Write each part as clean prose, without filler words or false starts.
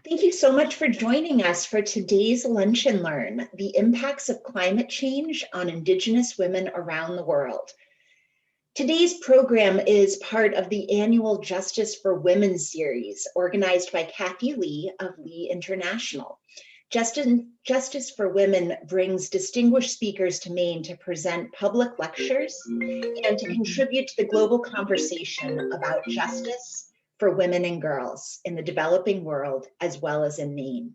Thank you so much for joining us for today's Lunch and Learn, the impacts of climate change on Indigenous women around the world. Today's program is part of the annual Justice for Women series organized by Cathy Lee of Lee International. Justice for Women brings distinguished speakers to Maine to present public lectures and to contribute to the global conversation about justice for women and girls in the developing world as well as in Maine.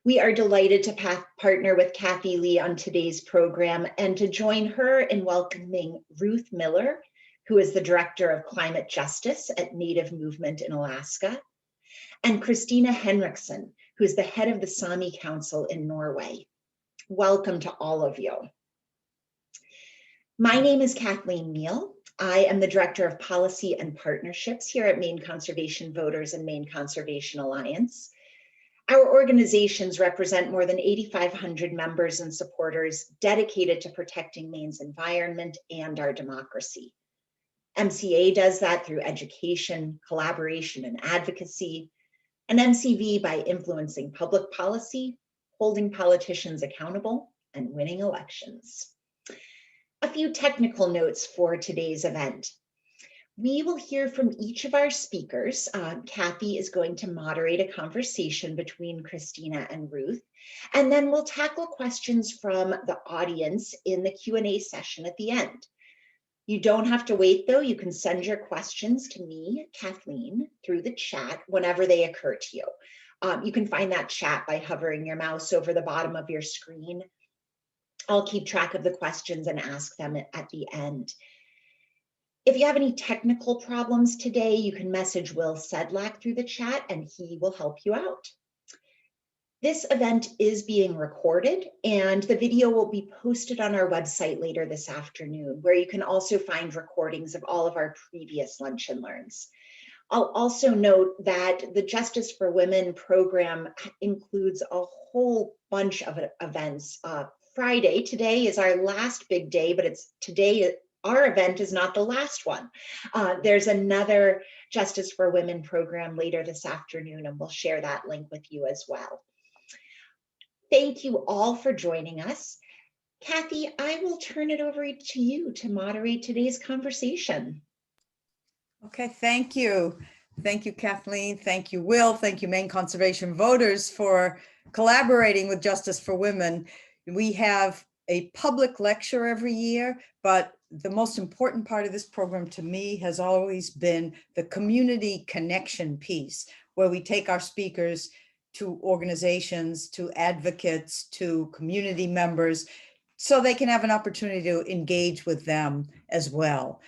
We are delighted to partner with Cathy Lee on today's program and to join her in welcoming Ruth Miller, who is the Director of Climate Justice at Native Movement in Alaska, and Christina Henriksen, who is the head of the Saami Council in Norway. Welcome to all of you. My name is Kathleen Neal. I am the Director of Policy and Partnerships here at Maine Conservation Voters and Maine Conservation Alliance. Our organizations represent more than 8,500 members and supporters dedicated to protecting Maine's environment and our democracy. MCA does that through education, collaboration, and advocacy, and MCV by influencing public policy, holding politicians accountable, and winning elections. A few technical notes for today's event. We will hear from each of our speakers. Cathy is going to moderate a conversation between Christina and Ruth, and then we'll tackle questions from the audience in the Q&A session at the end. You don't have to wait though. You can send your questions to me, Kathleen, through the chat whenever they occur to you. You can find that chat by hovering your mouse over the bottom of your screen. I'll keep track of the questions and ask them at the end. If you have any technical problems today, you can message Will Sedlak through the chat and he will help you out. This event is being recorded and the video will be posted on our website later this afternoon, where you can also find recordings of all of our previous Lunch and Learns. I'll also note that the Justice for Women program includes a whole bunch of events. Friday, today is our last big day, but our event is not the last one. There's another Justice for Women program later this afternoon, and we'll share that link with you as well. Thank you all for joining us. Cathy, I will turn it over to you to moderate today's conversation. Okay, thank you. Thank you, Kathleen. Thank you, Will. Thank you, Maine Conservation Voters, for collaborating with Justice for Women. We have a public lecture every year, but the most important part of this program to me has always been the community connection piece, where we take our speakers to organizations, to advocates, to community members, so they can have an opportunity to engage with them as well.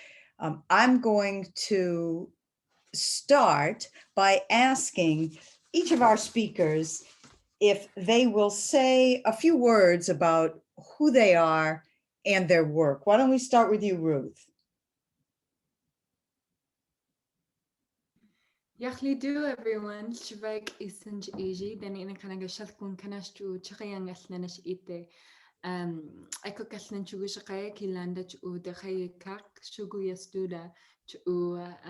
I'm going to start by asking each of our speakers if they will say a few words about who they are and their work. Why don't we start with you, Ruth? Yaxlidu everyone, Shvek isinj iji, then in a kind of shalkun kanastu, chayang aslanish ite. I cook aslan chugushakai, kilanda chu the hayakak, shuguya studa, chu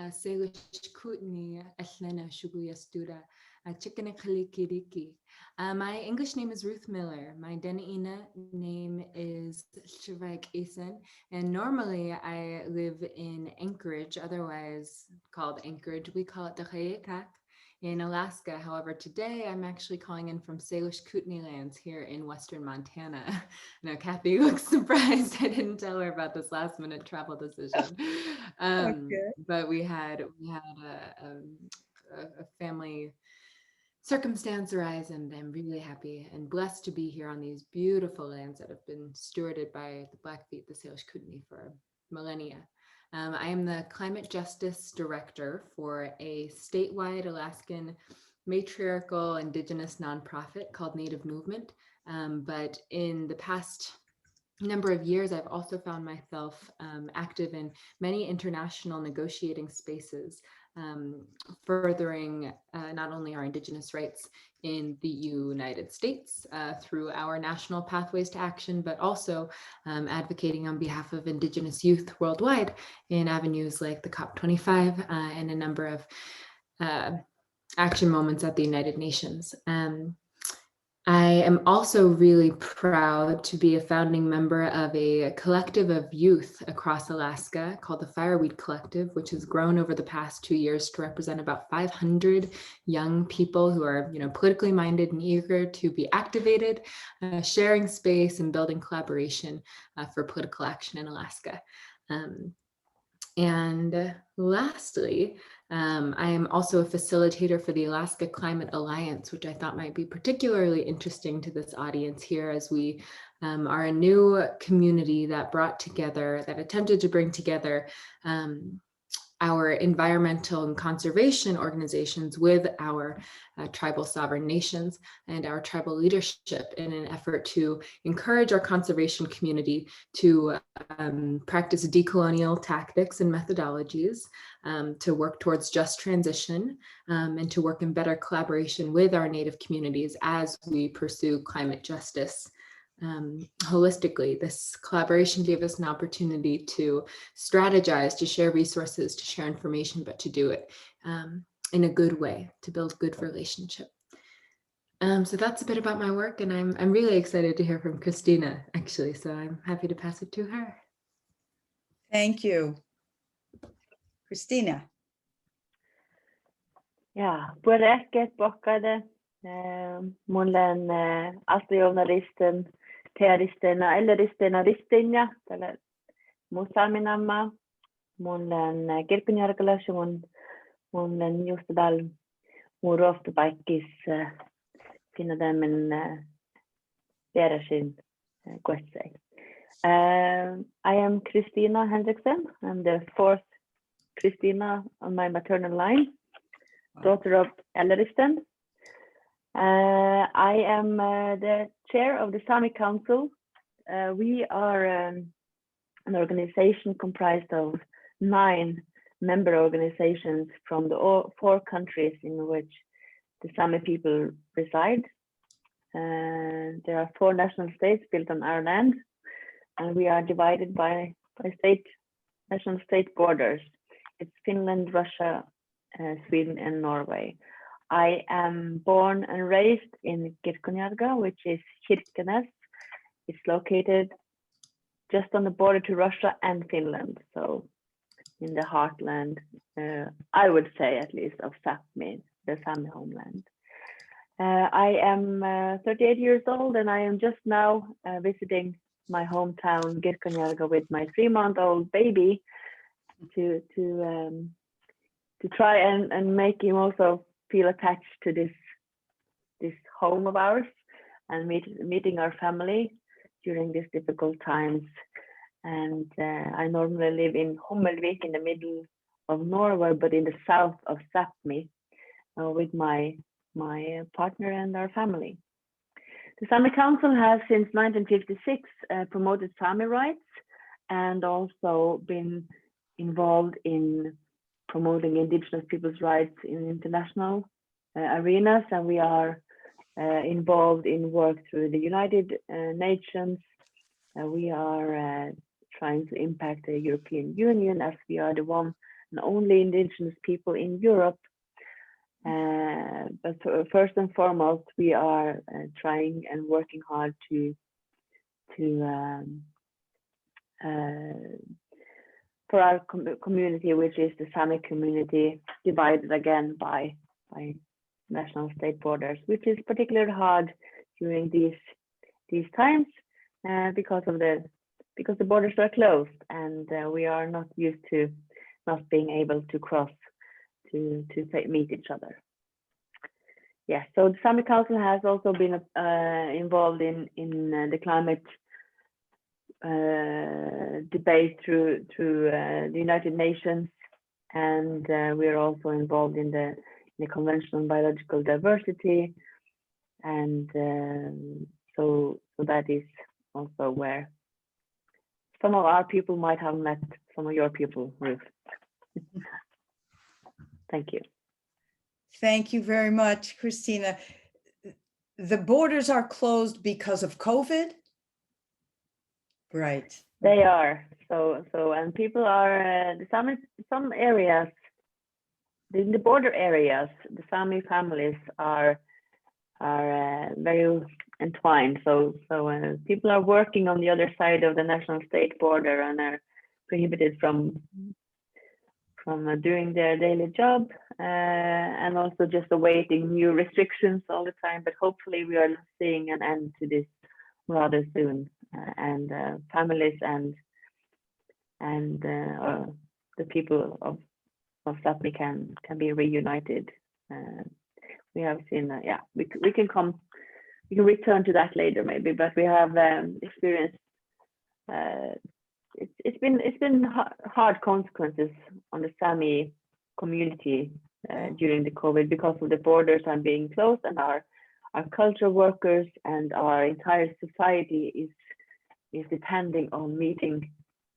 salish kutni, aslana shuguya studa, a chicken kiriki. My English name is Ruth Miller. My Denaina name is Shivak Eason. And normally I live in Anchorage, otherwise called Anchorage. We call it the Hayekak in Alaska. However, today I'm actually calling in from Salish Kootenai lands here in Western Montana. Now, Cathy looks surprised. I didn't tell her about this last minute travel decision. But we had a family circumstance arise, and I'm really happy and blessed to be here on these beautiful lands that have been stewarded by the Blackfeet, the Salish Kootenai, for millennia. I am the Climate Justice Director for a statewide Alaskan matriarchal Indigenous nonprofit called Native Movement. But in the past number of years, I've also found myself active in many international negotiating spaces, furthering not only our Indigenous rights in the United States through our national pathways to action, but also advocating on behalf of Indigenous youth worldwide in avenues like the COP25 and a number of action moments at the United Nations. I am also really proud to be a founding member of a collective of youth across Alaska called the Fireweed Collective, which has grown over the past 2 years to represent about 500 young people who are, politically minded and eager to be activated, sharing space and building collaboration for political action in Alaska. And lastly, I am also a facilitator for the Alaska Climate Alliance, which I thought might be particularly interesting to this audience here, as we are a new community that attempted to bring together our environmental and conservation organizations with our tribal sovereign nations and our tribal leadership in an effort to encourage our conservation community to practice decolonial tactics and methodologies, to work towards just transition, and to work in better collaboration with our Native communities as we pursue climate justice. Holistically, this collaboration gave us an opportunity to strategize, to share resources, to share information, but to do it in a good way, to build good relationship. So that's a bit about my work, and I'm really excited to hear from Christina, actually, so I'm happy to pass it to her. Thank you. Christina. Ja, Buerekket bokkade, mullen astrioonaristen, tearistena, elleristena ristinja, tällä musaminamma, mullen kirpinjargalas ja mullen just dal murofta paikis finna tämän vieresin quetsei. I am Christina Henzeksen. I'm the fourth Christina on my maternal line. Daughter of Elleristen. I am the chair of the Saami Council. We are an organization comprised of 9 member organizations from the 4 countries in which the Sami people reside. There are 4 national states built on our land, and we are divided by national state borders. It's Finland, Russia, Sweden and Norway. I am born and raised in Kirkkonjärvi, which is Kirkenes. It's located just on the border to Russia and Finland, so in the heartland, I would say at least, of Sapmi, the Sami homeland. I am 38 years old, and I am just now visiting my hometown Kirkkonjärvi with my 3-month-old baby to try and make him also feel attached to this home of ours, and meeting our family during these difficult times. And I normally live in Hummelvik in the middle of Norway, but in the south of Sapmi, with my partner and our family. The Saami Council has since 1956 promoted Sami rights and also been involved in promoting Indigenous people's rights in international arenas, and we are involved in work through the United Nations. We are trying to impact the European Union, as we are the one and only Indigenous people in Europe. But first and foremost, we are trying and working hard to for our community, which is the Sami community, divided again by national state borders, which is particularly hard during these times because the borders are closed, and we are not used to not being able to cross to meet each other. Yeah, so the Saami Council has also been involved in the climate debate through the United Nations, and we are also involved in the Convention on Biological Diversity, and so that is also where some of our people might have met some of your people, Ruth. Thank you. Thank you very much, Christina. The borders are closed because of COVID? Right. They are. So and people are some areas in the border areas, the Sami families are very entwined. So people are working on the other side of the national state border and are prohibited from doing their daily job, and also just awaiting new restrictions all the time. But hopefully we are seeing an end to this rather soon, and families and the people of Sapmi can be reunited. We have seen, we can return to that later maybe, but we have experienced it's been hard consequences on the Sami community during the COVID, because of the borders are being closed, and our cultural workers and our entire society is depending on meeting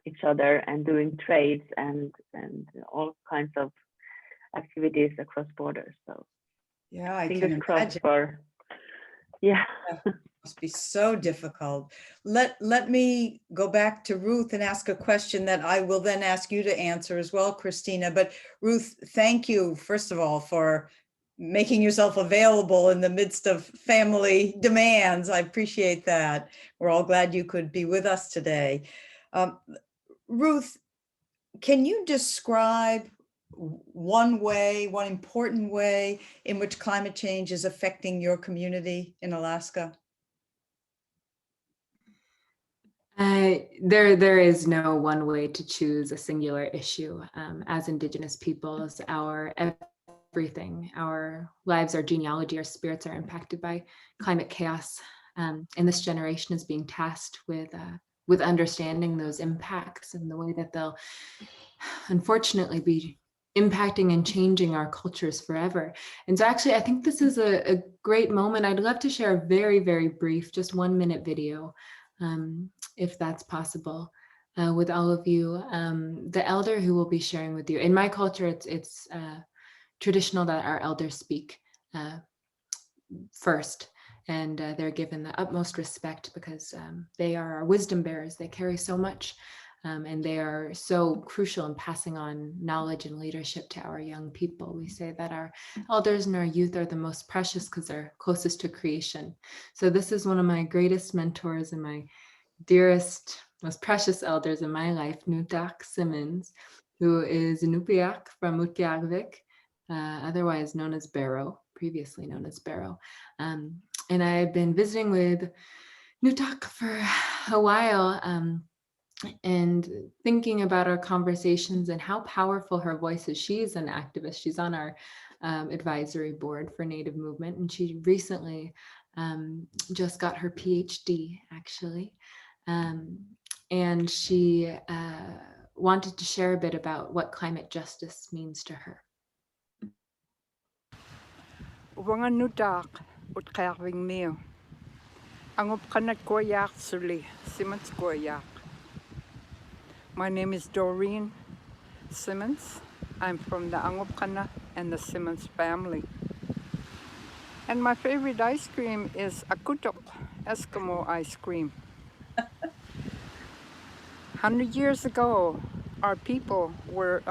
each other and doing trades and all kinds of activities across borders. So Yeah, I fingers can crossed imagine. for yeah. Must be so difficult. Let me go back to Ruth and ask a question that I will then ask you to answer as well, Christina. But Ruth, thank you, first of all, for making yourself available in the midst of family demands. I appreciate that. We're all glad you could be with us today. Ruth, can you describe one important way in which climate change is affecting your community in Alaska? There is no one way to choose a singular issue. As Indigenous peoples, our everything, our lives, our genealogy, our spirits are impacted by climate chaos. And this generation is being tasked with understanding those impacts and the way that they'll unfortunately be impacting and changing our cultures forever. And so actually, I think this is a great moment. I'd love to share a very, very brief, just 1 minute video, if that's possible, with all of you. The elder who will be sharing with you, in my culture, it's traditional that our elders speak first, and they're given the utmost respect because they are our wisdom bearers. They carry so much, and they are so crucial in passing on knowledge and leadership to our young people. We say that our elders and our youth are the most precious because they're closest to creation. So this is one of my greatest mentors and my dearest, most precious elders in my life, Nutak Simmons, who is Inupiaq from Utqiagvik, otherwise known as Barrow, previously known as Barrow. And I've been visiting with Nutak for a while, and thinking about our conversations and how powerful her voice is. She's an activist. She's on our advisory board for Native Movement, and she recently just got her PhD, actually. And she wanted to share a bit about what climate justice means to her. Wanga nutak utqarving meo. Angop kanat koyak suli Simmons koyak. My name is Doreen Simmons. I'm from the Angopkana and the Simmons family. And my favorite ice cream is akutok, Eskimo ice cream. 100 years ago, our people were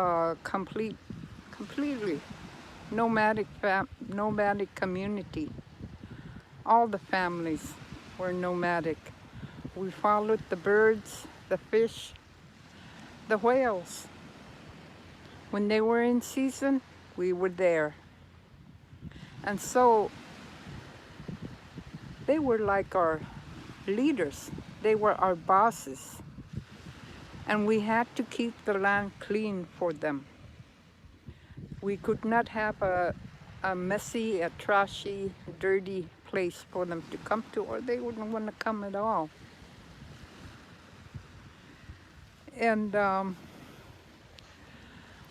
completely nomadic community. All the families were nomadic. We followed the birds, the fish, the whales. When they were in season, we were there. And so they were like our leaders. They were our bosses. And we had to keep the land clean for them. We could not have a messy, a trashy, dirty place for them to come to, or they wouldn't want to come at all. And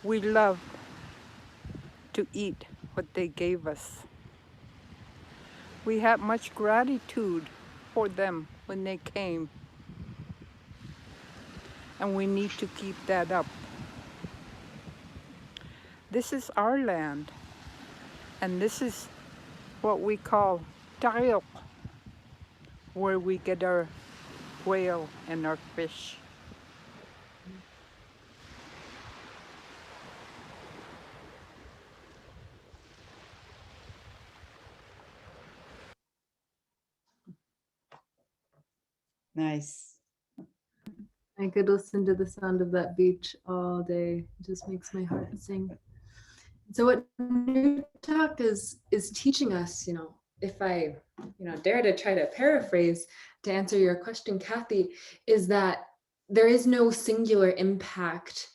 we loved to eat what they gave us. We had much gratitude for them when they came. And we need to keep that up. This is our land. And this is what we call Tariok, where we get our whale and our fish. Nice. I could listen to the sound of that beach all day. It just makes my heart sing. So what New Talk is teaching us, if I, dare to try to paraphrase to answer your question, Cathy, is that there is no singular impact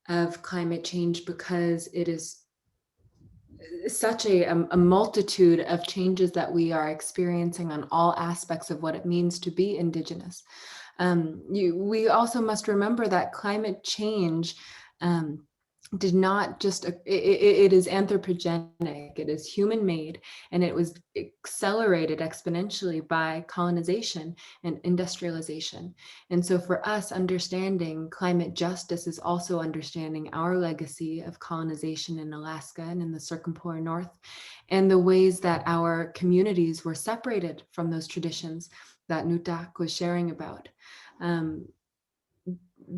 of climate change because it is such a multitude of changes that we are experiencing on all aspects of what it means to be Indigenous. We also must remember that climate change did not just, it is anthropogenic, it is human made, and it was accelerated exponentially by colonization and industrialization. And so for us, understanding climate justice is also understanding our legacy of colonization in Alaska and in the circumpolar North, and the ways that our communities were separated from those traditions that Nutak was sharing about.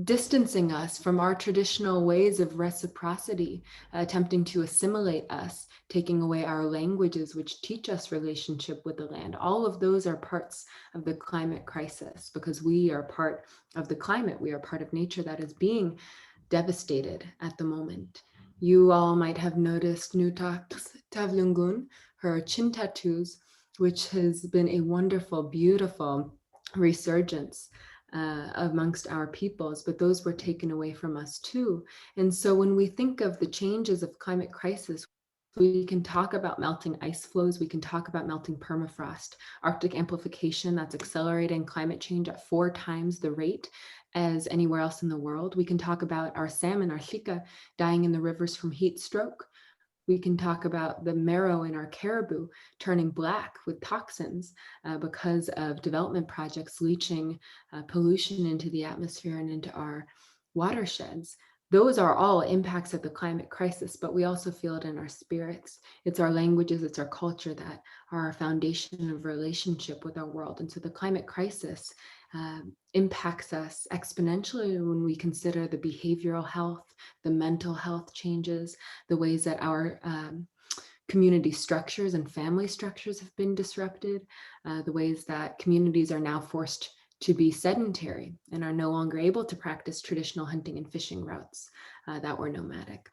Distancing us from our traditional ways of reciprocity, attempting to assimilate us, taking away our languages, which teach us relationship with the land. All of those are parts of the climate crisis because we are part of the climate. We are part of nature that is being devastated at the moment. You all might have noticed Nutak's Tavlungun, her chin tattoos, which has been a wonderful, beautiful resurgence amongst our peoples, but those were taken away from us too. And so when we think of the changes of climate crisis, we can talk about melting ice flows, we can talk about melting permafrost, Arctic amplification that's accelerating climate change at 4 times the rate as anywhere else in the world. We can talk about our salmon, our shika, dying in the rivers from heat stroke. We can talk about the marrow in our caribou turning black with toxins because of development projects leaching pollution into the atmosphere and into our watersheds. Those are all impacts of the climate crisis, but we also feel it in our spirits. It's our languages, it's our culture that are our foundation of relationship with our world. And so the climate crisis impacts us exponentially when we consider the behavioral health, the mental health changes, the ways that our community structures and family structures have been disrupted, the ways that communities are now forced to be sedentary and are no longer able to practice traditional hunting and fishing routes that were nomadic.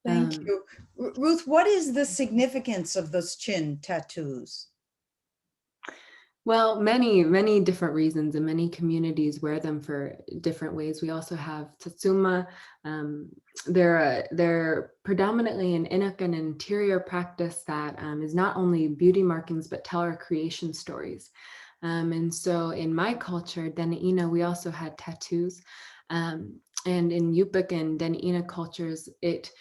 Thank you. Ruth, what is the significance of those chin tattoos? Well, many different reasons, and many communities wear them for different ways. We also have Tsatsuma. They're predominantly an Inuk and interior practice that is not only beauty markings, but tell our creation stories. And so in my culture, Deni'ina, we also had tattoos. And in Yupik and Deni'ina cultures, it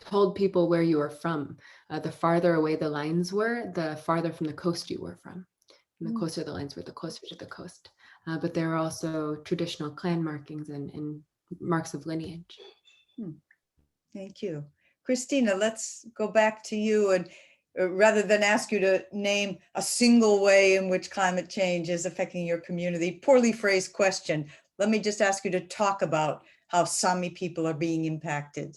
told people where you were from. The farther away the lines were, the farther from the coast you were from. And the closer the lines were, the closer to the coast. But there are also traditional clan markings and marks of lineage. Thank you. Christina, let's go back to you, and rather than ask you to name a single way in which climate change is affecting your community, poorly phrased question, let me just ask you to talk about how Sami people are being impacted.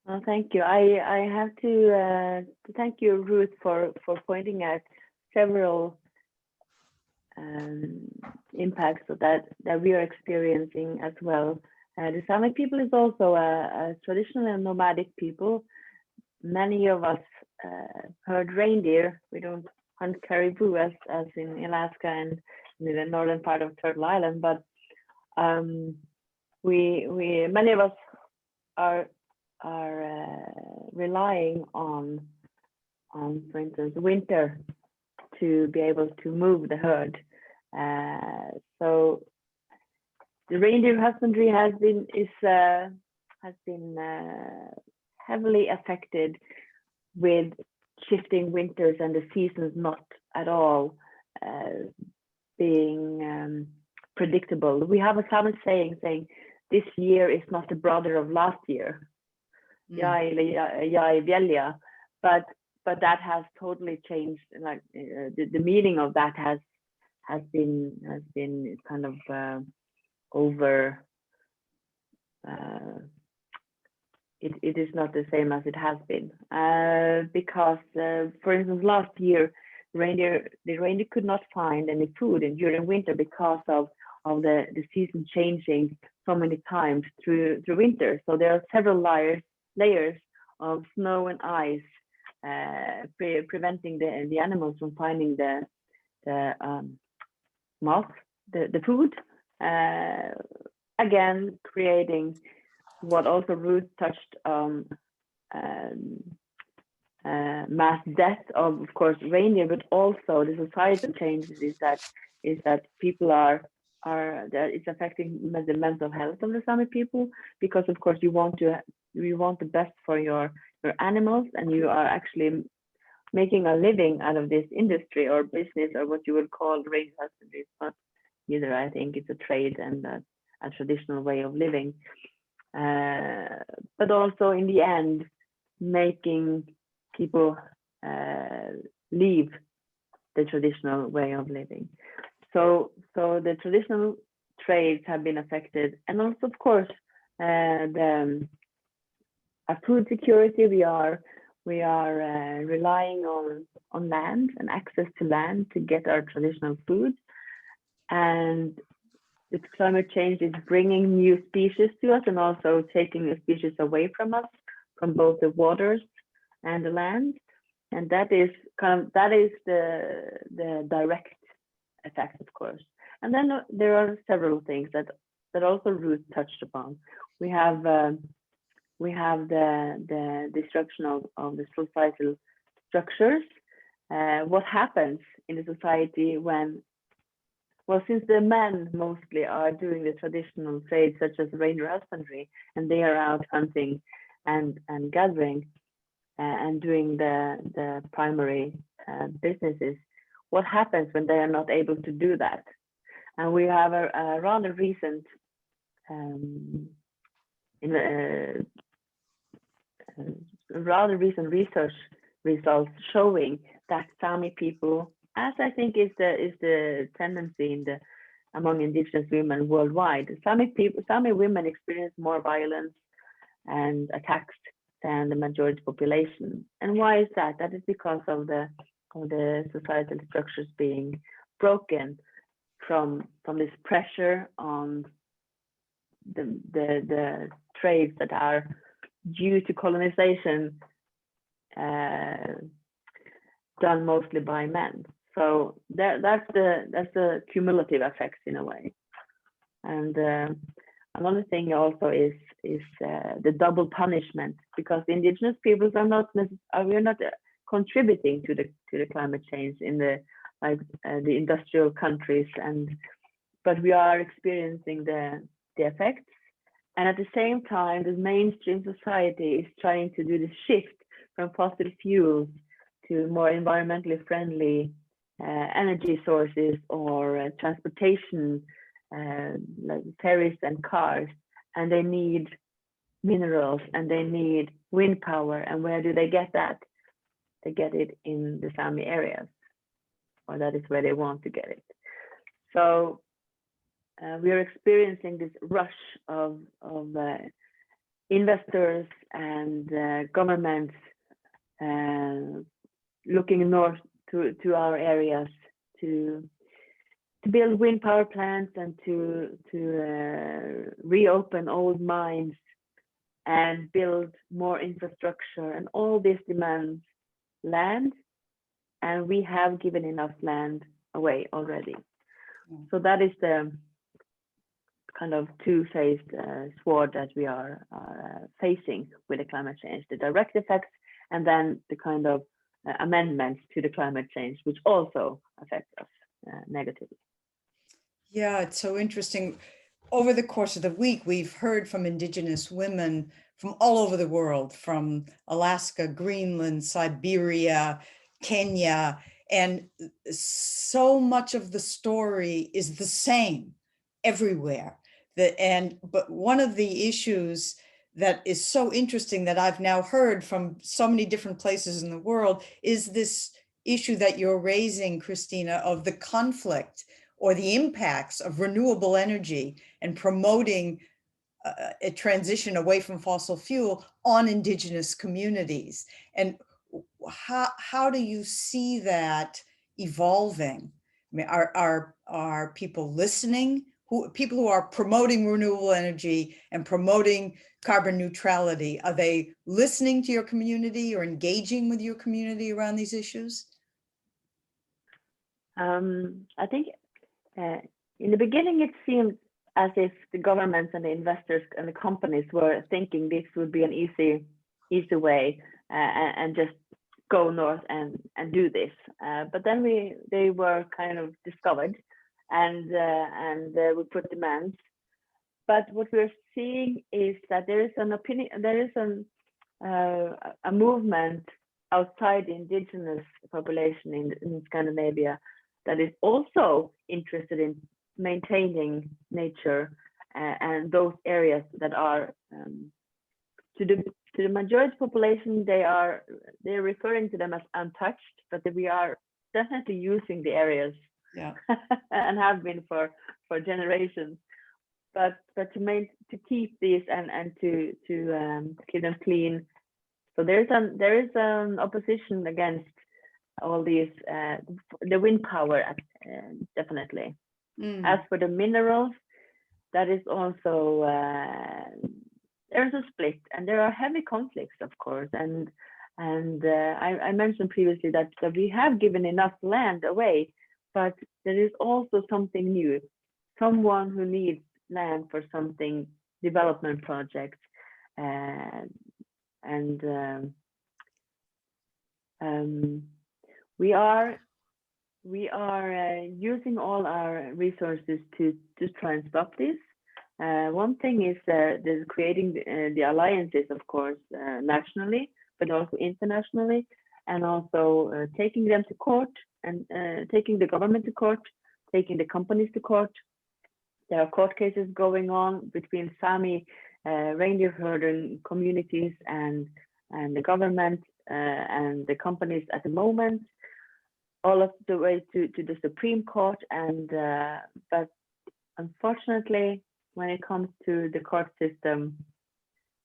Well, thank you. I have to thank you, Ruth, for pointing out several impacts that we are experiencing as well. The Sami people is also a traditional and nomadic people. Many of us herd reindeer. We don't hunt caribou as in Alaska and in the northern part of Turtle Island, but many of us are relying on, for instance, winter to be able to move the herd. So the reindeer husbandry has been heavily affected with shifting winters and the seasons not at all being predictable. We have a common saying this year is not the brother of last year. But that has totally changed. Like the meaning of that has been kind of over. It is not the same as it has been because, for instance, last year the reindeer could not find any food during winter because of the season changing so many times through winter. So there are several layers of snow and ice preventing the animals from finding the food. Again, creating what also Ruth touched on, mass death of course reindeer, but also the societal changes is that people that it's affecting the mental health of the Sami people, because of course you want the best for your animals, and you are actually making a living out of this industry or business, or what you would call reindeer husbandry. It's not either. I think it's a trade and a traditional way of living, but also in the end making people leave the traditional way of living. So the traditional trades have been affected, and also of course our food security. We are relying on land and access to land to get our traditional food, and the climate change is bringing new species to us and also taking the species away from us, from both the waters and the land, and that is the direct effect, of course. And then there are several things that also Ruth touched upon. We have the destruction of the societal structures. What happens in the society when, well, since the men mostly are doing the traditional trades such as reindeer husbandry, and they are out hunting and gathering and doing the primary businesses, what happens when they are not able to do that? And we have a rather recent research results showing that Sami people, as I think is the tendency among Indigenous women worldwide, Sami women experience more violence and attacks than the majority population. And why is that? That is because of the societal structures being broken from this pressure on the trades that are due to colonization done mostly by men. So that's the cumulative effects in a way. And another thing also is the double punishment, because the Indigenous peoples are not contributing to the climate change in the industrial countries, but we are experiencing the effects. And at the same time, the mainstream society is trying to do the shift from fossil fuels to more environmentally friendly energy sources or transportation, like ferries and cars, and they need minerals and they need wind power. And where do they get that? They get it in the Sami areas, or that is where they want to get it. So we are experiencing this rush of investors and governments looking north to our areas to build wind power plants and to reopen old mines and build more infrastructure, and all this demands land, and we have given enough land away already. So that is the kind of two-faced sword that we are facing with the climate change: the direct effects, and then the kind of amendments to the climate change, which also affect us negatively. Yeah, it's so interesting. Over the course of the week, we've heard from Indigenous women from all over the world, from Alaska, Greenland, Siberia, Kenya, and so much of the story is the same everywhere. But one of the issues that is so interesting that I've now heard from so many different places in the world is this issue that you're raising, Christina, of the conflict or the impacts of renewable energy and promoting a transition away from fossil fuel on Indigenous communities. And how do you see that evolving? I mean, are people listening? People who are promoting renewable energy and promoting carbon neutrality, are they listening to your community or engaging with your community around these issues? I think in the beginning, it seemed as if the governments and the investors and the companies were thinking this would be an easy way and just go north and do this. But then they were kind of discovered, and we put demands. But what we're seeing is that there is a movement outside the indigenous population in Scandinavia that is also interested in maintaining nature and those areas that are to the majority population, they're referring to them as untouched, but we are definitely using the areas, yeah, and have been for generations. But to keep these and to keep them clean. So there is an opposition against all these the wind power, definitely. As for the minerals, that is also there's a split, and there are heavy conflicts, of course. And I mentioned previously that we have given enough land away, but there is also something new, someone who needs land for something, development projects, we are using all our resources to try and stop this. One thing is there's creating the alliances, of course, nationally, but also internationally, and also taking them to court and taking the government to court, taking the companies to court. There are court cases going on between Sami reindeer herd communities and the government and the companies at the moment, all of the way to the Supreme Court. And but unfortunately, when it comes to the court system,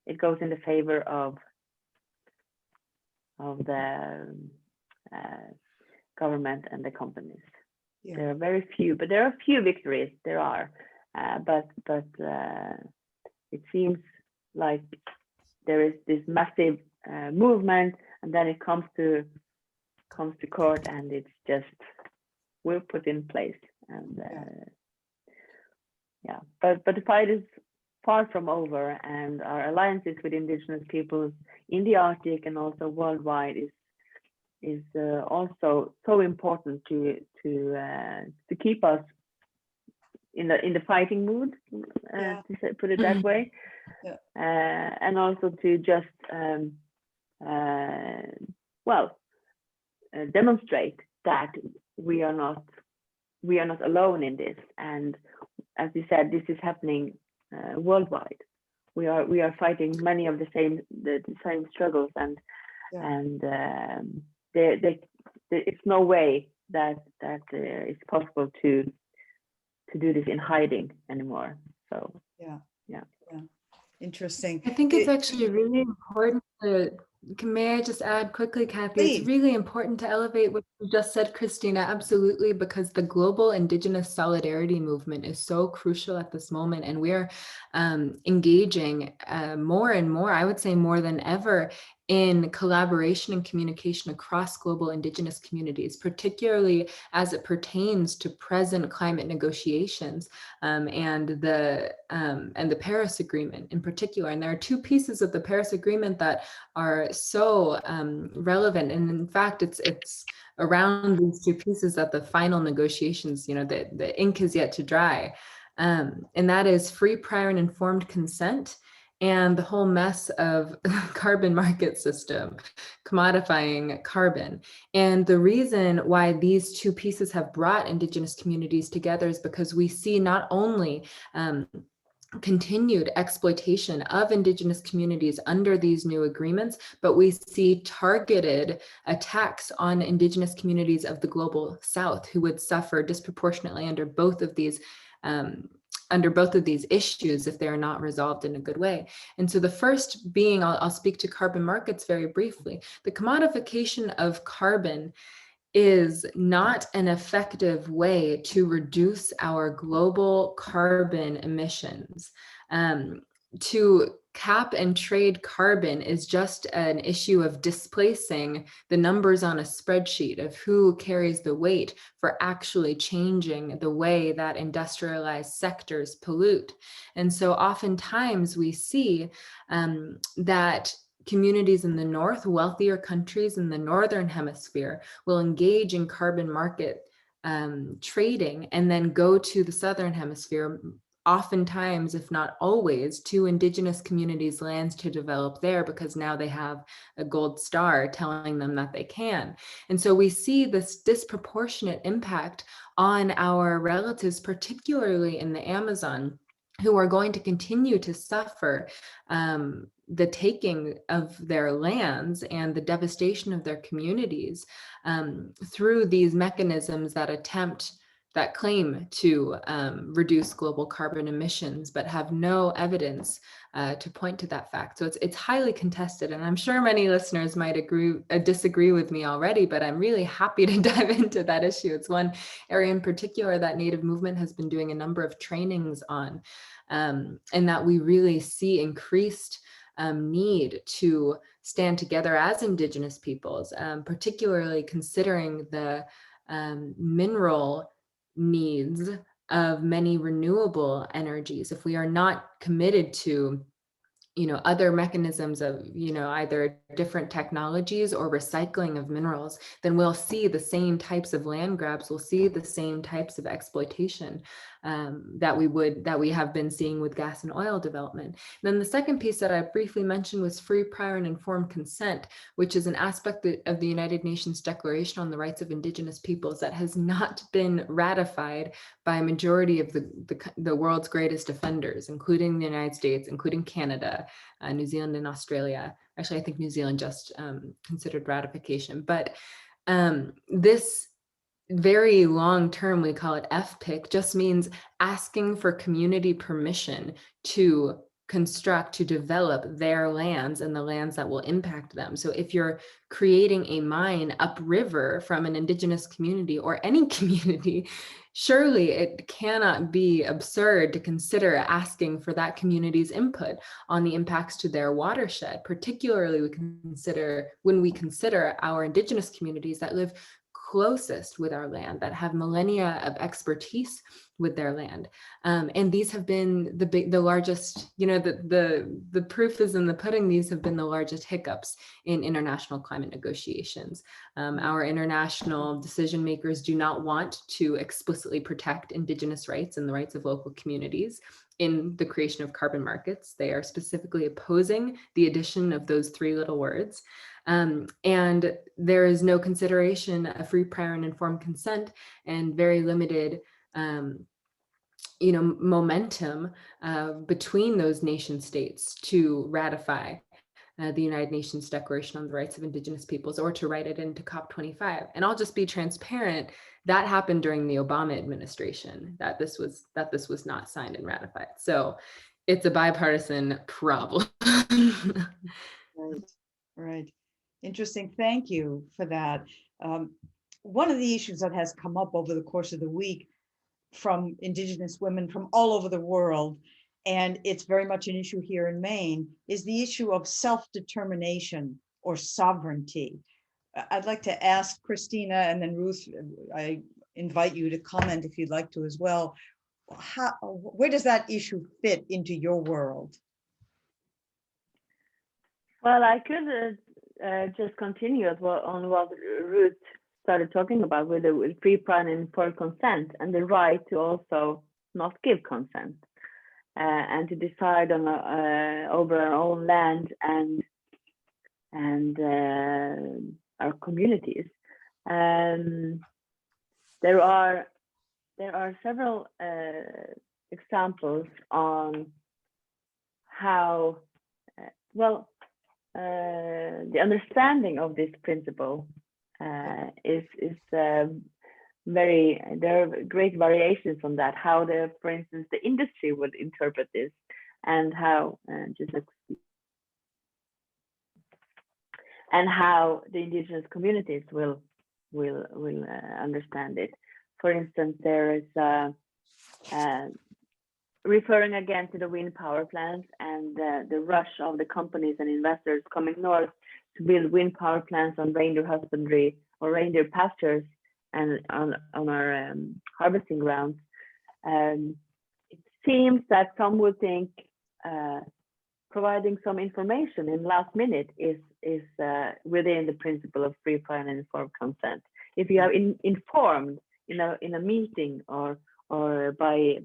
it goes in the favor of the government and the companies. Yeah. There are very few, but there are few victories. There are, but it seems like there is this massive movement, and then it comes to court, and it's just we're put in place. And yeah, but the fight is far from over, and our alliances with indigenous peoples in the Arctic and also worldwide is also so important to keep us in the fighting mood, to put it that way, and also to just demonstrate that we are not alone in this. And as you said, this is happening worldwide. We are fighting many of the same struggles, and it's no way that it's possible to do this in hiding anymore. So yeah. Interesting. I think it's actually really important to, may I just add quickly, Cathy? Please. It's really important to elevate what you just said, Christina, absolutely, because the global Indigenous solidarity movement is so crucial at this moment, and we're engaging more and more, I would say more than ever, in collaboration and communication across global Indigenous communities, particularly as it pertains to present climate negotiations and the Paris Agreement in particular. And there are two pieces of the Paris Agreement that are so relevant, and in fact, it's around these two pieces that the final negotiations, the ink is yet to dry, and that is free, prior, and informed consent, and the whole mess of carbon market system, commodifying carbon. And the reason why these two pieces have brought Indigenous communities together is because we see not only continued exploitation of Indigenous communities under these new agreements, but we see targeted attacks on Indigenous communities of the global South who would suffer disproportionately under both of these issues if they are not resolved in a good way. And so the first being, I'll speak to carbon markets very briefly. The commodification of carbon is not an effective way to reduce our global carbon emissions. To cap and trade carbon is just an issue of displacing the numbers on a spreadsheet of who carries the weight for actually changing the way that industrialized sectors pollute. And so oftentimes we see that communities in the North, wealthier countries in the Northern Hemisphere, will engage in carbon market trading and then go to the Southern Hemisphere, oftentimes, if not always, to Indigenous communities' lands to develop there, because now they have a gold star telling them that they can. And so we see this disproportionate impact on our relatives, particularly in the Amazon, who are going to continue to suffer the taking of their lands and the devastation of their communities through these mechanisms that claim to reduce global carbon emissions, but have no evidence to point to that fact. So it's highly contested, and I'm sure many listeners might disagree with me already, but I'm really happy to dive into that issue. It's one area in particular that Native movement has been doing a number of trainings on, and that we really see increased need to stand together as Indigenous peoples, particularly considering the mineral needs of many renewable energies. If we are not committed to other mechanisms of, either different technologies or recycling of minerals, then we'll see the same types of land grabs, we'll see the same types of exploitation that we have been seeing with gas and oil development. And then the second piece that I briefly mentioned was free, prior, and informed consent, which is an aspect of the United Nations Declaration on the Rights of Indigenous Peoples that has not been ratified by a majority of the world's greatest offenders, including the United States, including Canada, New Zealand, and Australia. Actually, I think New Zealand just considered ratification. But this very long term, we call it FPIC, just means asking for community permission to develop their lands and the lands that will impact them. So if you're creating a mine upriver from an Indigenous community or any community, surely it cannot be absurd to consider asking for that community's input on the impacts to their watershed, particularly when we consider our Indigenous communities that live closest with our land, that have millennia of expertise with their land. And these have been the largest, the proof is in the pudding. These have been the largest hiccups in international climate negotiations. Our international decision makers do not want to explicitly protect Indigenous rights and the rights of local communities in the creation of carbon markets. They are specifically opposing the addition of those three little words. And there is no consideration of free, prior, and informed consent, and very limited momentum between those nation states to ratify the United Nations Declaration on the Rights of Indigenous Peoples, or to write it into COP25. And I'll just be transparent, that happened during the Obama administration, that this was not signed and ratified. So it's a bipartisan problem. Right. Interesting. Thank you for that. One of the issues that has come up over the course of the week from Indigenous women from all over the world, and it's very much an issue here in Maine, is the issue of self-determination or sovereignty. I'd like to ask Christina, and then Ruth, I invite you to comment if you'd like to as well. Where does that issue fit into your world? Well, I could just continue on what Ruth started talking about with the free, prior, and informed consent, and the right to also not give consent, and to decide on over our own land and our communities. There are several examples on how the understanding of this principle is there are great variations on that, how for instance, the industry would interpret this, and how how the Indigenous communities will will understand it. For instance, there is referring again to the wind power plants and the rush of the companies and investors coming north to build wind power plants on reindeer husbandry or reindeer pastures and on our harvesting grounds. It seems that some would think providing some information in last minute is within the principle of free, prior, and informed consent. If you are informed in a meeting or by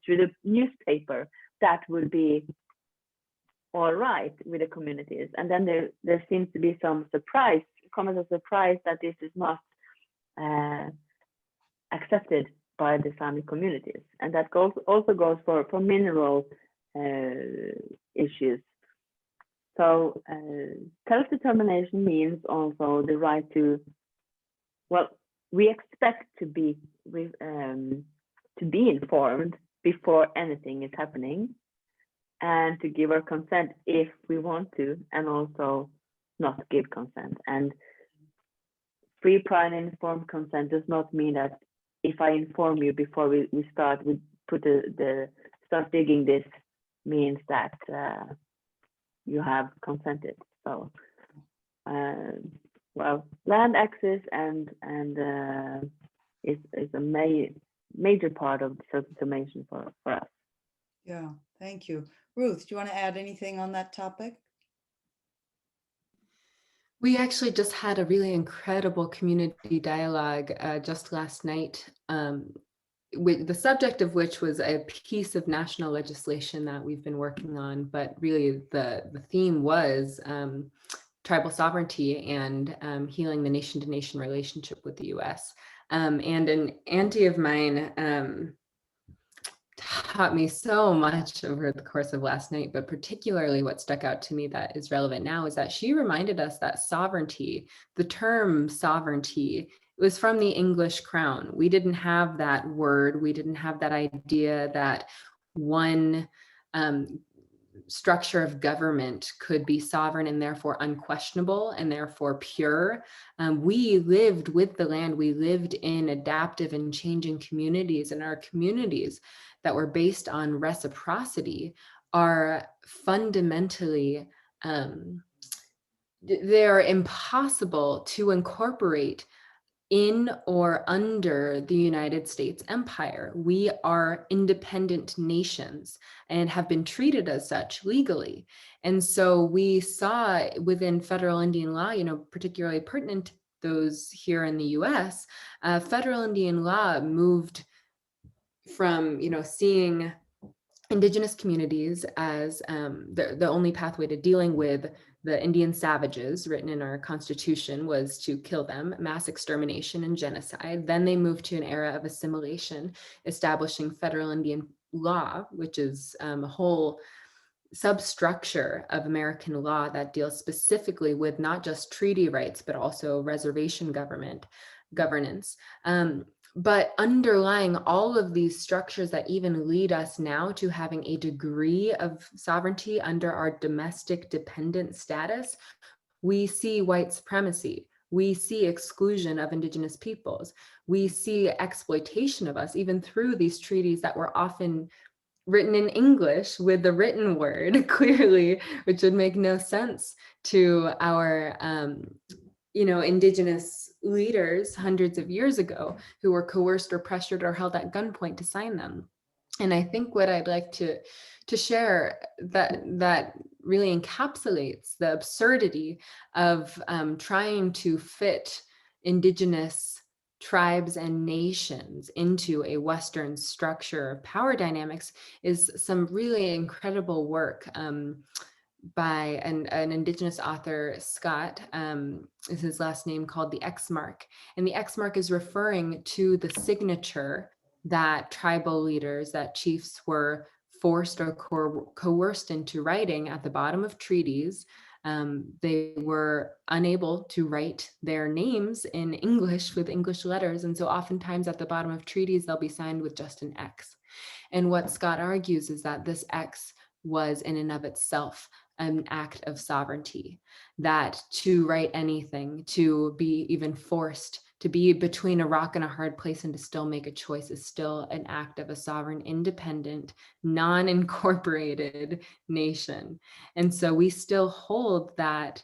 through the newspaper, that would be all right with the communities. And then there seems to be some surprise, come as a surprise that this is not accepted by the Sami communities, and that also goes for mineral issues. So self-determination means also the right to, well, we expect to be informed before anything is happening, and to give our consent if we want to, and also not give consent. And free, prior, and informed consent does not mean that if I inform you before we start start digging this, means that you have consented. So well, land access and is a major part of self-determination for us. Yeah, thank you. Ruth, do you want to add anything on that topic? We actually just had a really incredible community dialogue just last night, with the subject of which was a piece of national legislation that we've been working on, but really the theme was tribal sovereignty and healing the nation-to-nation relationship with the US. And an auntie of mine taught me so much over the course of last night, but particularly what stuck out to me that is relevant now is that she reminded us that sovereignty, the term sovereignty, it was from the English crown. We didn't have that word. We didn't have that idea that one structure of government could be sovereign and therefore unquestionable and therefore pure. We lived with the land. We lived in adaptive and changing communities, and our communities that were based on reciprocity are fundamentally, they're impossible to incorporate in or under the United States empire. We are independent nations and have been treated as such legally. And so we saw within federal Indian law, particularly pertinent to those here in the US, federal Indian law moved from, seeing Indigenous communities as the only pathway to dealing with the Indian savages written in our Constitution was to kill them, mass extermination and genocide. Then they moved to an era of assimilation, establishing federal Indian law, which is a whole substructure of American law that deals specifically with not just treaty rights, but also reservation governance. But underlying all of these structures that even lead us now to having a degree of sovereignty under our domestic dependent status, we see white supremacy. We see exclusion of Indigenous peoples. We see exploitation of us, even through these treaties that were often written in English with the written word clearly, which would make no sense to our Indigenous leaders hundreds of years ago who were coerced or pressured or held at gunpoint to sign them. And I think what I'd like to share that really encapsulates the absurdity of trying to fit Indigenous tribes and nations into a Western structure of power dynamics is some really incredible work by an Indigenous author, Scott, is his last name, called The X Mark. And the X Mark is referring to the signature that tribal leaders, that chiefs were forced or coerced into writing at the bottom of treaties. They were unable to write their names in English with English letters. And so oftentimes at the bottom of treaties, they'll be signed with just an X. And what Scott argues is that this X was in and of itself an act of sovereignty, that to write anything, to be even forced to be between a rock and a hard place and to still make a choice is still an act of a sovereign, independent, non-incorporated nation. And so we still hold that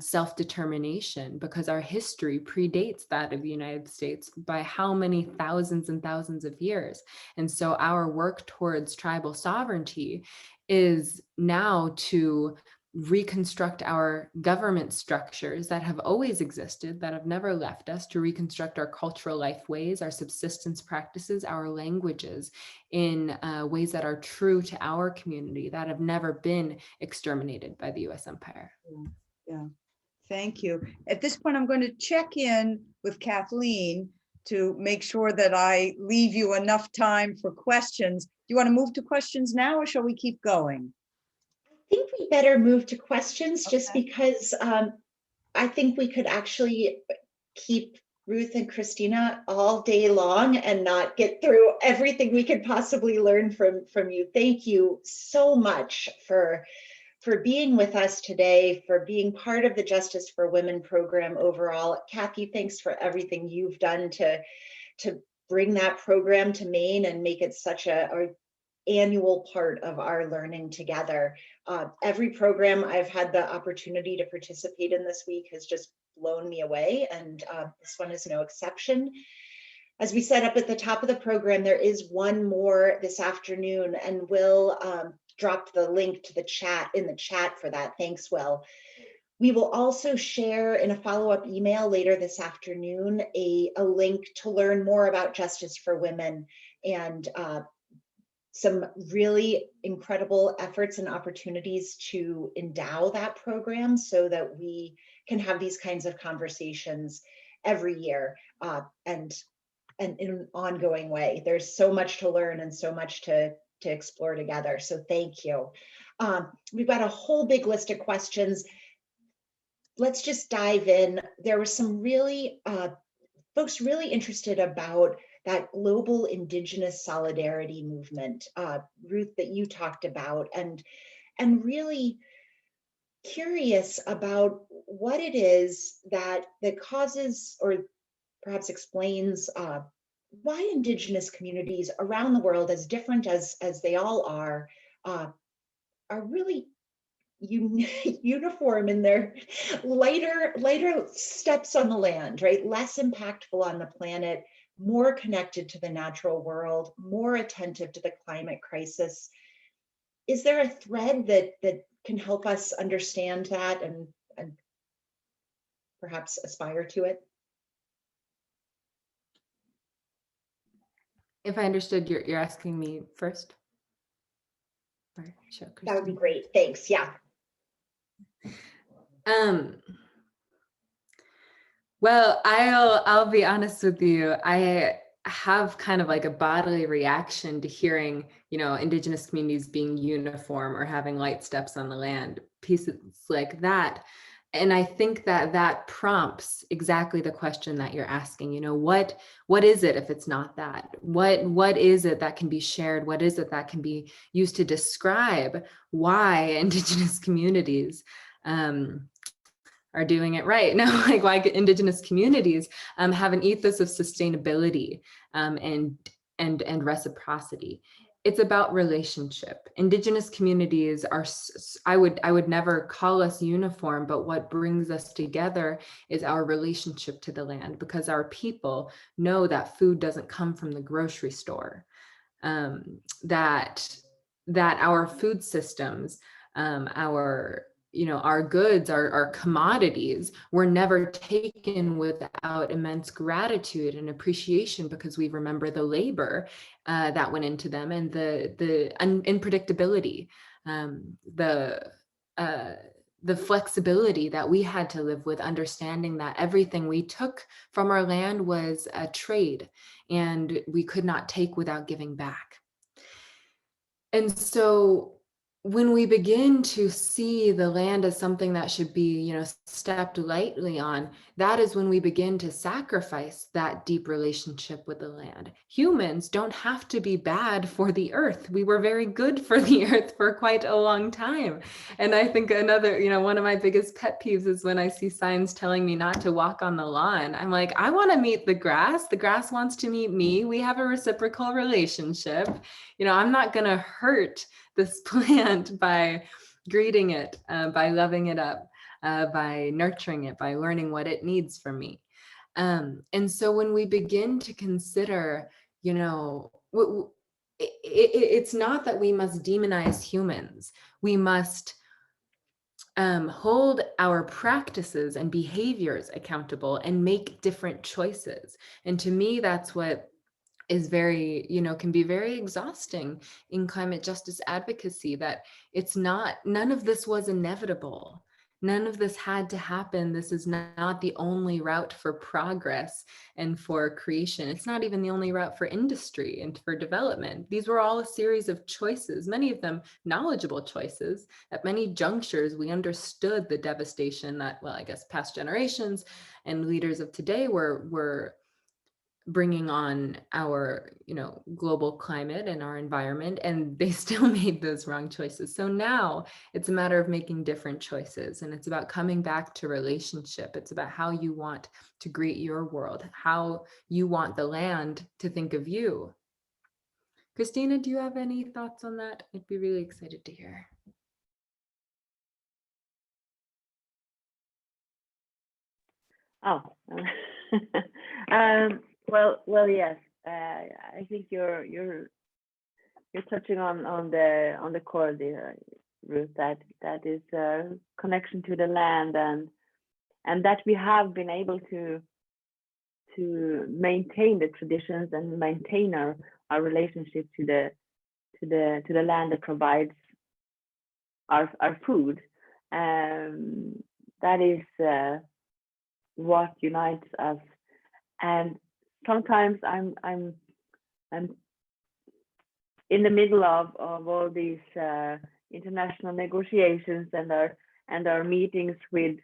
self-determination because our history predates that of the United States by how many thousands and thousands of years. And so our work towards tribal sovereignty is now to reconstruct our government structures that have always existed, that have never left us, to reconstruct our cultural life ways, our subsistence practices, our languages in ways that are true to our community, that have never been exterminated by the US empire. Yeah, thank you. At this point, I'm going to check in with Kathleen to make sure that I leave you enough time for questions. Do you want to move to questions now, or shall we keep going? I think we better move to questions just Okay. because I think we could actually keep Ruth and Christina all day long and not get through everything we could possibly learn from you. Thank you so much for being with us today, for being part of the Justice for Women program overall. Cathy, thanks for everything you've done to bring that program to Maine and make it such a annual part of our learning together. Every program I've had the opportunity to participate in this week has just blown me away, and this one is no exception. As we set up at the top of the program, there is one more this afternoon, and Will dropped the link to the chat in the chat for that. Thanks, Will. We will also share in a follow-up email later this afternoon a link to learn more about Justice for Women and some really incredible efforts and opportunities to endow that program so that we can have these kinds of conversations every year and in an ongoing way. There's so much to learn and so much to explore together. So thank you. We've got a whole big list of questions. Let's just dive in. There were some really folks really interested about that global Indigenous solidarity movement, Ruth, that you talked about, and really curious about what it is that causes or perhaps explains why Indigenous communities around the world, as different as they all are really uniform in their lighter steps on the land, right? Less impactful on the planet, more connected to the natural world, more attentive to the climate crisis. Is there a thread that can help us understand that and perhaps aspire to it? If I understood, you're asking me first? Sure, That would be great. Thanks. Yeah. Well, I'll be honest with you. I have kind of like a bodily reaction to hearing, Indigenous communities being uniform or having light steps on the land, pieces like that. And I think that prompts exactly the question that you're asking. What is it if it's not that? What is it that can be shared? What is it that can be used to describe why Indigenous communities are doing it right? Now, like why Indigenous communities have an ethos of sustainability and reciprocity. It's about relationship. Indigenous communities are, I would never call us uniform, but what brings us together is our relationship to the land, because our people know that food doesn't come from the grocery store, that our food systems, our goods, our commodities were never taken without immense gratitude and appreciation, because we remember the labor that went into them and the unpredictability, the flexibility that we had to live with, understanding that everything we took from our land was a trade and we could not take without giving back. And so when we begin to see the land as something that should be, stepped lightly on, that is when we begin to sacrifice that deep relationship with the land. Humans don't have to be bad for the earth. We were very good for the earth for quite a long time. And I think another, one of my biggest pet peeves is when I see signs telling me not to walk on the lawn. I'm like, I want to meet the grass. The grass wants to meet me. We have a reciprocal relationship. I'm not going to hurt this plant by greeting it, by loving it up, by nurturing it, by learning what it needs from me. And so when we begin to consider, it's not that we must demonize humans. We must hold our practices and behaviors accountable and make different choices. And to me, that's what is very, can be very exhausting in climate justice advocacy, that none of this was inevitable. None of this had to happen. This is not the only route for progress and for creation. It's not even the only route for industry and for development. These were all a series of choices, many of them knowledgeable choices. At many junctures, we understood the devastation that, well, I guess past generations and leaders of today were bringing on our, global climate and our environment, and they still made those wrong choices. So now it's a matter of making different choices, and it's about coming back to relationship. It's about how you want to greet your world, how you want the land to think of you. Christina, do you have any thoughts on that? I'd be really excited to hear. Oh, well, yes. I think you're touching on the core there, Ruth. That is connection to the land, and that we have been able to maintain the traditions and maintain our relationship to the land that provides our food. That is what unites us. And sometimes I'm in the middle of all these international negotiations and our meetings with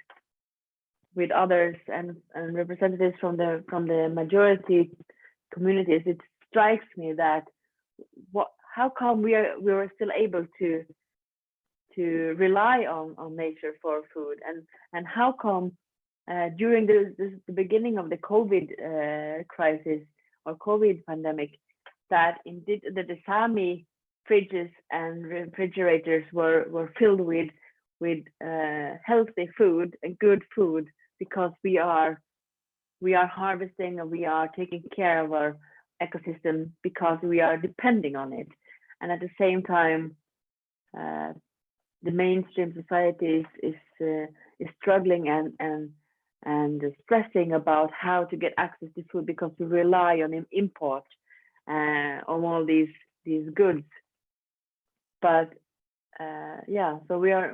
others and representatives from the majority communities. It strikes me that how come we were still able to rely on nature for food, and how come during the beginning of the COVID crisis or COVID pandemic, that indeed the Sami fridges and refrigerators were filled with healthy food and good food, because we are harvesting and we are taking care of our ecosystem because we are depending on it. And at the same time, the mainstream society is struggling and stressing about how to get access to food, because we rely on import on all these goods. But so we are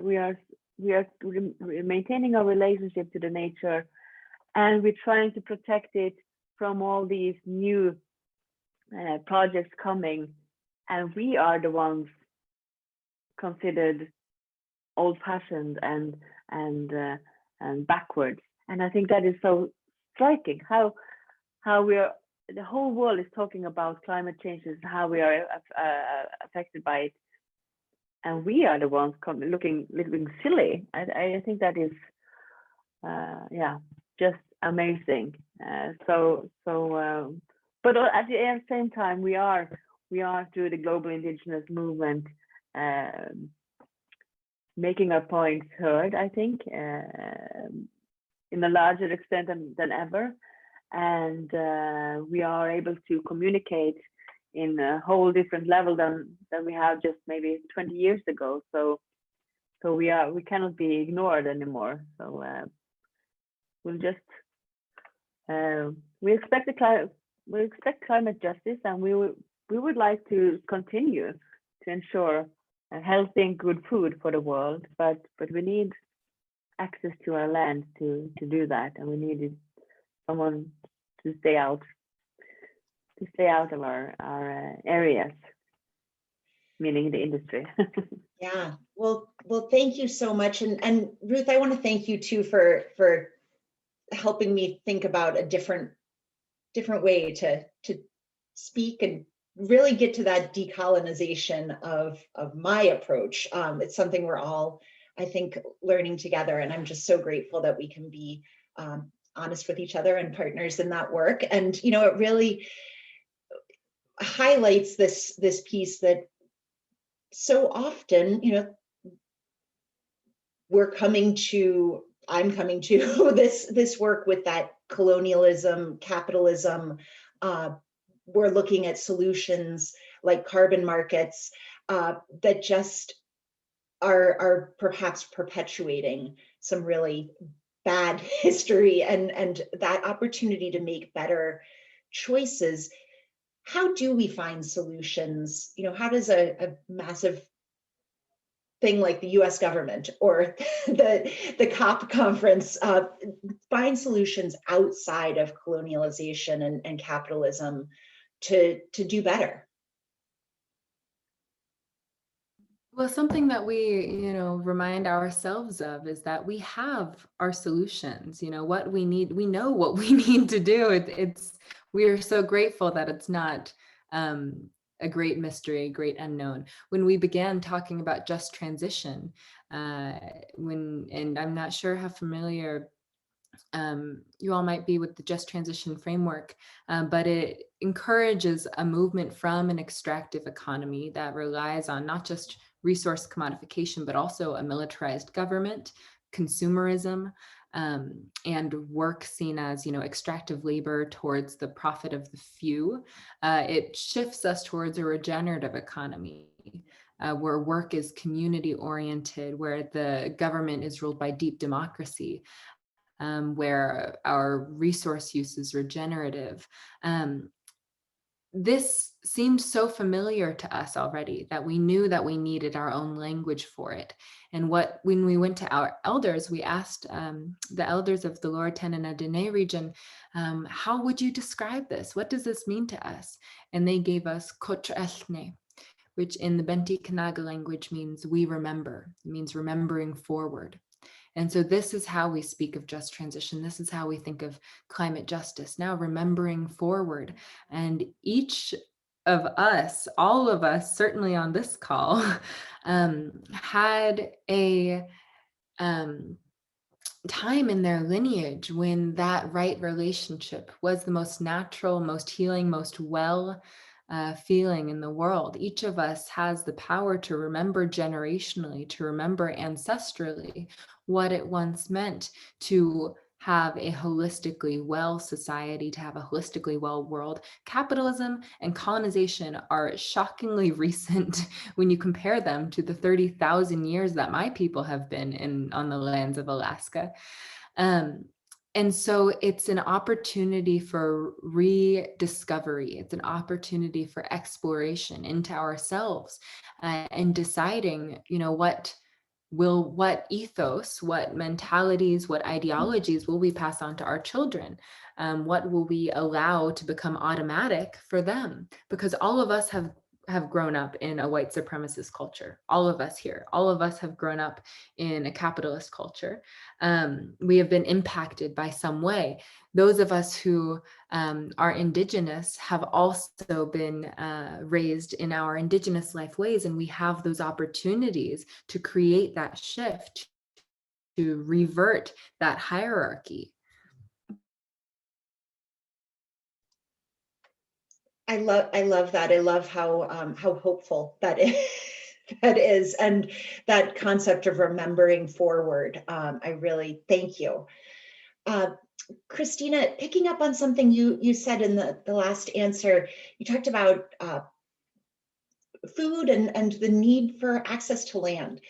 maintaining our relationship to the nature, and we're trying to protect it from all these new projects coming, and we are the ones considered old-fashioned and backwards. And I think that is so striking, how the whole world is talking about climate changes, how we are affected by it, and we are the ones looking silly. I think that is just amazing. But at the same time, we are through the global Indigenous movement making our points heard, I think, in a larger extent than ever. And we are able to communicate in a whole different level than we have just maybe 20 years ago. So we cannot be ignored anymore. So we'll just we expect climate justice, and we would like to continue to ensure a healthy and good food for the world, but we need access to our land to do that, and we needed someone to stay out of our areas. meaning the industry. Yeah, well, thank you so much. And Ruth, I want to thank you too for helping me think about a different way to speak and really get to that decolonization of my approach. It's something we're all, I think, learning together, and I'm just so grateful that we can be honest with each other and partners in that work. And it really highlights this piece that so often, I'm coming to this work with that colonialism, capitalism. We're looking at solutions like carbon markets that just are perhaps perpetuating some really bad history, and that opportunity to make better choices. How do we find solutions? How does a massive thing like the US government or the COP conference find solutions outside of colonialization and capitalism to do better? Well, something that we, remind ourselves of is that we have our solutions. What we need, we know what we need to do. We are so grateful that it's not a great mystery, a great unknown. When we began talking about just transition, and I'm not sure how familiar you all might be with the just transition framework, but it encourages a movement from an extractive economy that relies on not just resource commodification, but also a militarized government, consumerism, and work seen as, extractive labor towards the profit of the few. It shifts us towards a regenerative economy. Where work is community oriented, where the government is ruled by deep democracy, where our resource use is regenerative. This seemed so familiar to us already that we knew that we needed our own language for it. And when we went to our elders, we asked the elders of the Lower and Dene region, how would you describe this? What does this mean to us? And they gave us Kotrelne, which in the Benti Kanaga language means we remember. It means remembering forward. And so this is how we speak of just transition. This is how we think of climate justice, now remembering forward. And each of us, all of us, certainly on this call, had a time in their lineage when that right relationship was the most natural, most healing, most well feeling in the world. Each of us has the power to remember generationally, to remember ancestrally what it once meant to have a holistically well society, to have a holistically well world. Capitalism and colonization are shockingly recent when you compare them to the 30,000 years that my people have been on the lands of Alaska. And so it's an opportunity for rediscovery. It's an opportunity for exploration into ourselves and deciding, what ethos, what mentalities, what ideologies will we pass on to our children? What will we allow to become automatic for them? Because all of us have grown up in a white supremacist culture. All of us here, all of us have grown up in a capitalist culture. We have been impacted by some way. Those of us who are Indigenous have also been raised in our Indigenous life ways, and we have those opportunities to create that shift, to revert that hierarchy. I love that. I love how hopeful that is. That is, and that concept of remembering forward. I really thank you. Christina, picking up on something you said in the last answer, you talked about food and the need for access to land,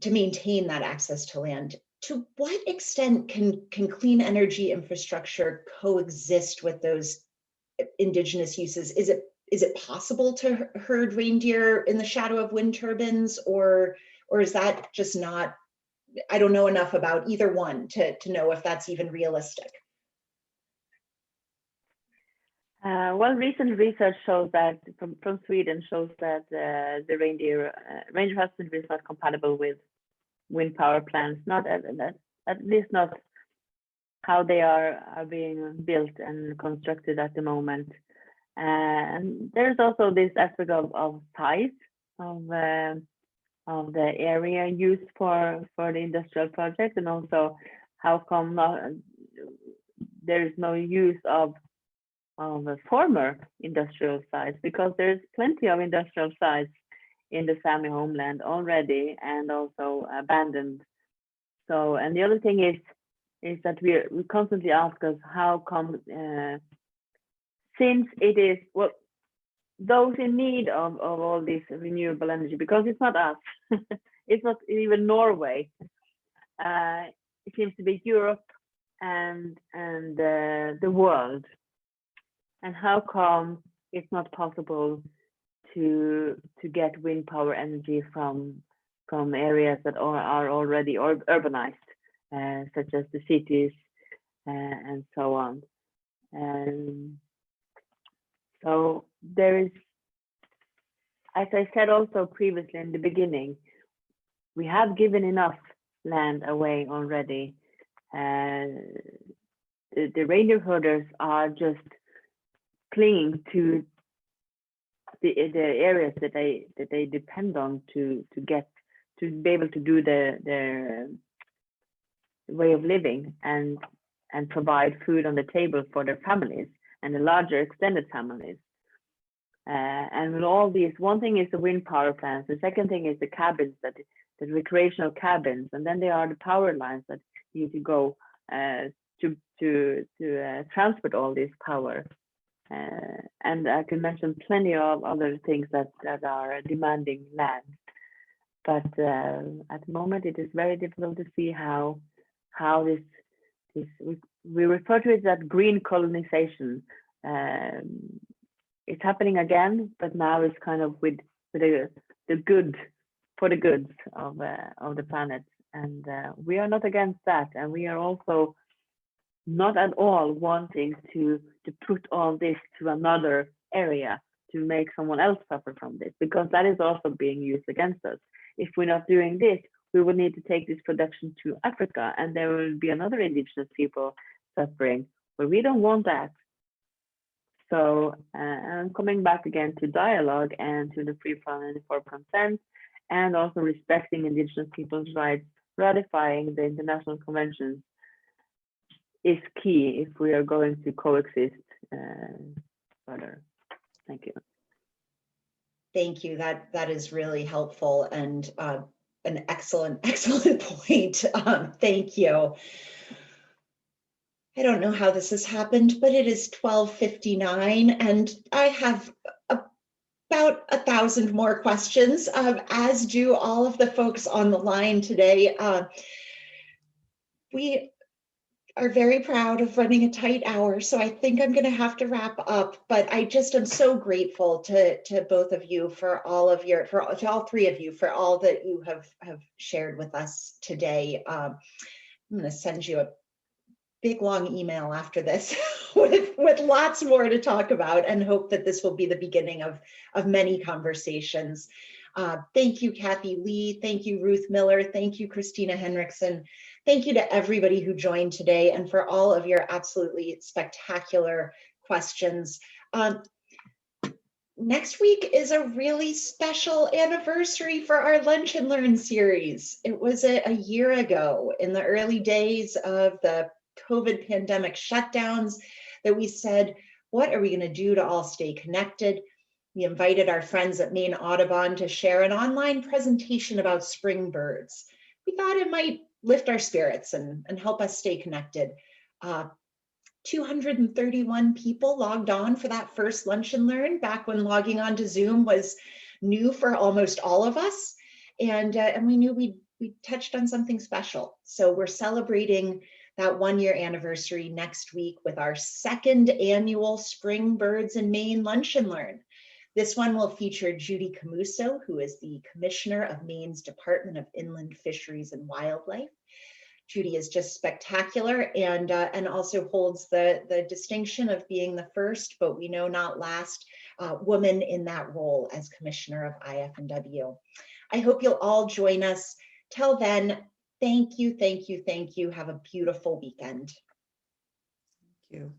to maintain that access to land. To what extent can clean energy infrastructure coexist with those Indigenous uses? Is it possible to herd reindeer in the shadow of wind turbines, or is that just not? I don't know enough about either one to know if that's even realistic. Well, recent research shows that from Sweden shows that the reindeer husbandry is not compatible with wind power plants, not at least not how they are being built and constructed at the moment. And there's also this aspect of size of the area used for the industrial project, and also how come there is no use of a former industrial sites, because there's plenty of industrial sites in the Sami homeland already and also abandoned. So, and the other thing is that we constantly ask us how come, since it is those in need of all this renewable energy, because it's not us, it's not even Norway. It seems to be Europe and the world. And how come it's not possible to get wind power energy from areas that are already urbanized, such as the cities and so on. And so there is, as I said also previously in the beginning, we have given enough land away already. The reindeer herders are just clinging to the areas that they depend on to be able to do their way of living and provide food on the table for their families and the larger extended families. And with all these, one thing is the wind power plants, the second thing is the cabins, the recreational cabins, and then there are the power lines that need to go to transport all this power. And I can mention plenty of other things that are demanding land. But at the moment, it is very difficult to see how this we refer to it as green colonization. It's happening again, but now it's kind of with the good for the goods of the planet. And we are not against that, and we are also not at all wanting to put all this to another area to make someone else suffer from this, because that is also being used against us. If we're not doing this, we will need to take this production to Africa, and there will be another indigenous people suffering, but we don't want that. So I'm coming back again to dialogue and to the free, from, and informed consent, and also respecting indigenous people's rights, ratifying the international conventions is key if we are going to coexist further. Thank you. Thank you. That is really helpful and an excellent point. Thank you. I don't know how this has happened, but it is 12:59 and I have about 1,000 more questions, as do all of the folks on the line today. We are very proud of running a tight hour, so I think I'm going to have to wrap up, but I just am so grateful to both of you for all of your, to all three of you for all that you have shared with us today. I'm going to send you a big long email after this with lots more to talk about, and hope that this will be the beginning of many conversations. Thank you, Cathy Lee. Thank you, Ruth Miller. Thank you, Christina Henriksen. Thank you to everybody who joined today and for all of your absolutely spectacular questions. Next week is a really special anniversary for our Lunch and Learn series. It was a year ago, in the early days of the COVID pandemic shutdowns, that we said, what are we going to do to all stay connected? We invited our friends at Maine Audubon to share an online presentation about spring birds. We thought it might lift our spirits and help us stay connected. 231 people logged on for that first Lunch and Learn, back when logging on to Zoom was new for almost all of us. And we knew we touched on something special. So we're celebrating that 1-year anniversary next week with our second annual Spring Birds in Maine Lunch and Learn. This one will feature Judy Camuso, who is the Commissioner of Maine's Department of Inland Fisheries and Wildlife. Judy is just spectacular and also holds the distinction of being the first, but we know not last, woman in that role as Commissioner of IF&W. I hope you'll all join us. Till then, thank you, thank you, thank you. Have a beautiful weekend. Thank you.